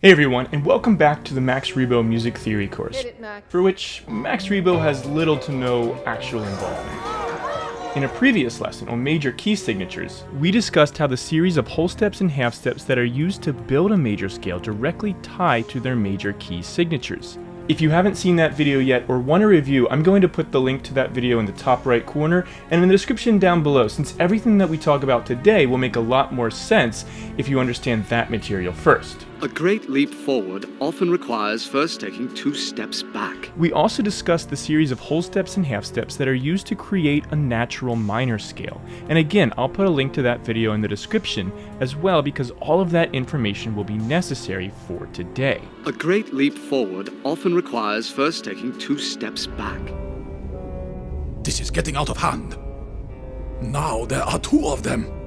Hey everyone, and welcome back to the Max Rebo Music Theory course, Hit it, Max. for which Max Rebo has little to no actual involvement. In a previous lesson on major key signatures, we discussed how the series of whole steps and half steps that are used to build a major scale directly tie to their major key signatures. If you haven't seen that video yet or want a review, I'm going to put the link to that video in the top right corner and in the description down below, since everything that we talk about today will make a lot more sense if you understand that material first. A great leap forward often requires first taking 2 steps back. We also discussed the series of whole steps and half steps that are used to create a natural minor scale. And again, I'll put a link to that video in the description as well, because all of that information will be necessary for today. A great leap forward often requires first taking 2 steps back. This is getting out of hand. Now there are 2 of them.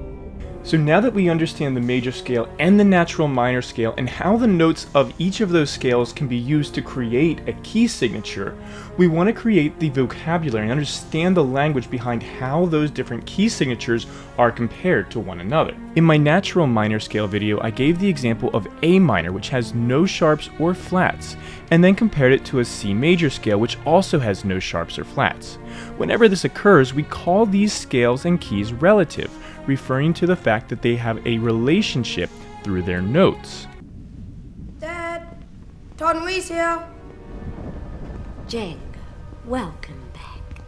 So now that we understand the major scale and the natural minor scale and how the notes of each of those scales can be used to create a key signature, we want to create the vocabulary and understand the language behind how those different key signatures are compared to one another. In my natural minor scale video, I gave the example of A minor, which has no sharps or flats, and then compared it to a C major scale, which also has no sharps or flats. Whenever this occurs, we call these scales and keys relative, referring to the fact that they have a relationship through their notes. Dad, Todd and Wee's here. Jake, welcome back.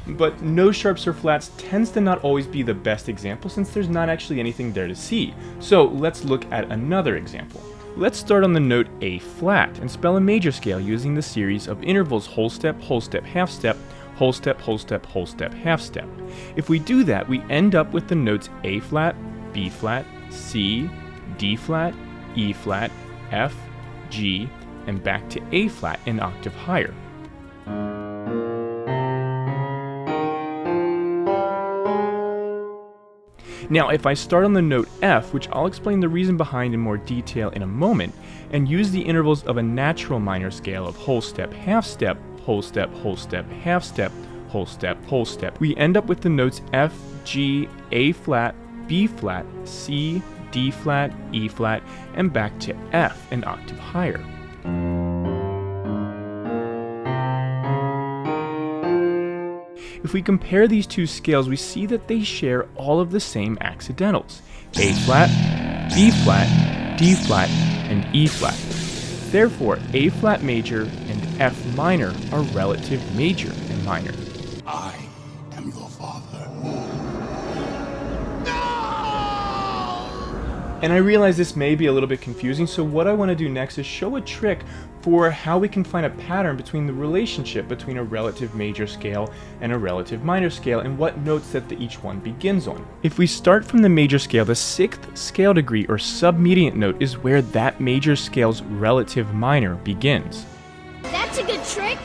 But no sharps or flats tends to not always be the best example, since there's not actually anything there to see. So let's look at another example. Let's start on the note A flat and spell a major scale using the series of intervals whole step, half step, whole step, half step. If we do that, we end up with the notes A flat, B flat, C, D flat, E flat, F, G, and back to A flat an octave higher. Now, if I start on the note F, which I'll explain the reason behind in more detail in a moment, and use the intervals of a natural minor scale of whole step, half step, whole step, half step, whole step, we end up with the notes F, G, A flat, B flat, C, D flat, E flat, and back to F an octave higher. If we compare these two scales, we see that they share all of the same accidentals: A flat, B flat, D flat, and E flat. Therefore, A flat major and F minor are relative major and minor. I am your father. And I realize this may be a little bit confusing, so what I want to do next is show a trick for how we can find a pattern between the relationship between a relative major scale and a relative minor scale and what notes that each one begins on. If we start from the major scale, the 6th scale degree or submediant note is where that major scale's relative minor begins. That's a good trick.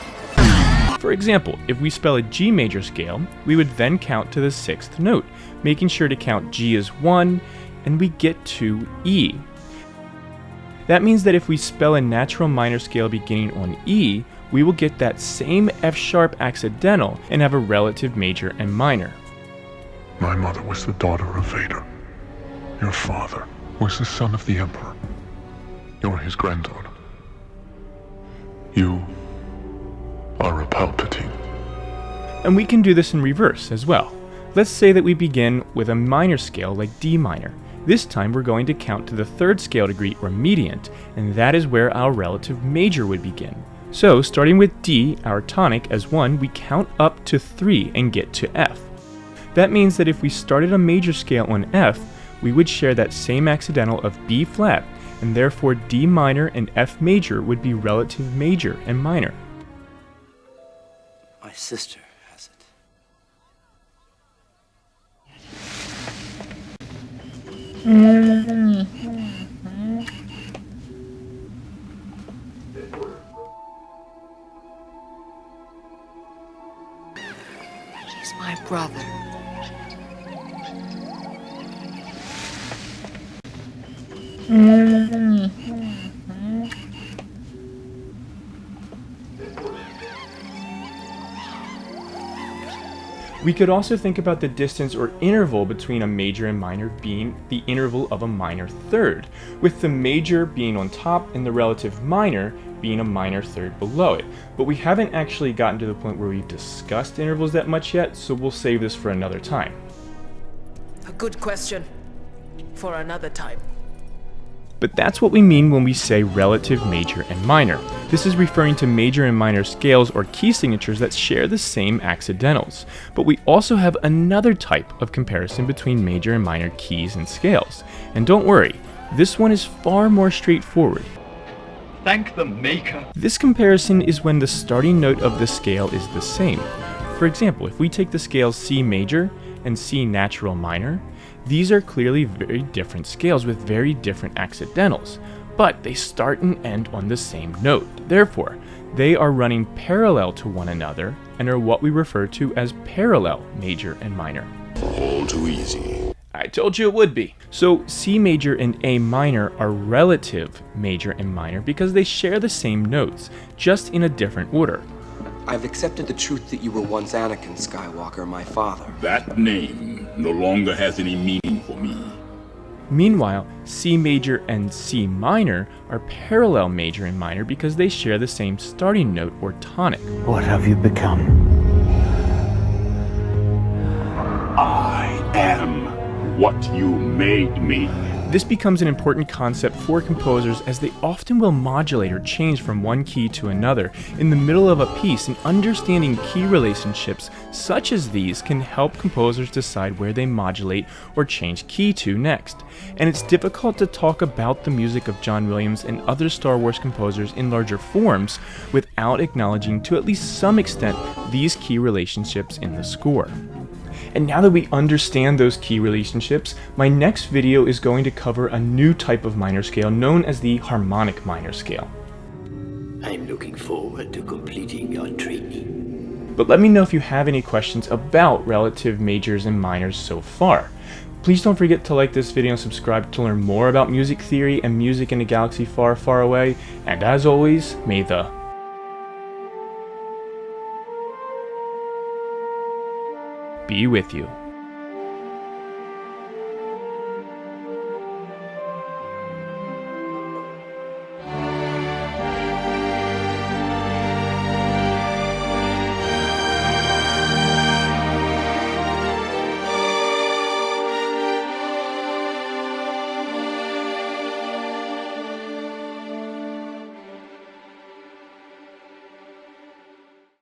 For example, if we spell a G major scale, we would then count to the 6th note, making sure to count G as 1, and we get to E. That means that if we spell a natural minor scale beginning on E, we will get that same F sharp accidental and have a relative major and minor. My mother was the daughter of Vader. Your father was the son of the Emperor. You're his granddaughter. You are a Palpatine. And we can do this in reverse as well. Let's say that we begin with a minor scale like D minor. This time we're going to count to the 3rd scale degree or mediant, and that is where our relative major would begin. So starting with D, our tonic, as 1, we count up to 3 and get to F. That means that if we started a major scale on F, we would share that same accidental of B flat, and therefore D minor and F major would be relative major and minor. My sister has it. He's my brother. We could also think about the distance or interval between a major and minor being the interval of a minor third, with the major being on top and the relative minor being a minor third below it. But we haven't actually gotten to the point where we've discussed intervals that much yet, so we'll save this for another time. A good question. For another time. But that's what we mean when we say relative major and minor. This is referring to major and minor scales or key signatures that share the same accidentals. But we also have another type of comparison between major and minor keys and scales. And don't worry, this one is far more straightforward. Thank the Maker. This comparison is when the starting note of the scale is the same. For example, if we take the scales C major and C natural minor, these are clearly very different scales with very different accidentals, but they start and end on the same note. Therefore, they are running parallel to one another and are what we refer to as parallel major and minor. All too easy. I told you it would be. So C major and A minor are relative major and minor because they share the same notes, just in a different order. I've accepted the truth that you were once Anakin Skywalker, my father. That name no longer has any meaning for me. Meanwhile, C major and C minor are parallel major and minor because they share the same starting note or tonic. What have you become? I am what you made me. This becomes an important concept for composers as they often will modulate or change from one key to another in the middle of a piece, and understanding key relationships such as these can help composers decide where they modulate or change key to next. And it's difficult to talk about the music of John Williams and other Star Wars composers in larger forms without acknowledging to at least some extent these key relationships in the score. And now that we understand those key relationships, my next video is going to cover a new type of minor scale known as the harmonic minor scale. I'm looking forward to completing your training. But let me know if you have any questions about relative majors and minors so far. Please don't forget to like this video and subscribe to learn more about music theory and music in a galaxy far, far away. And as always, may the be with you.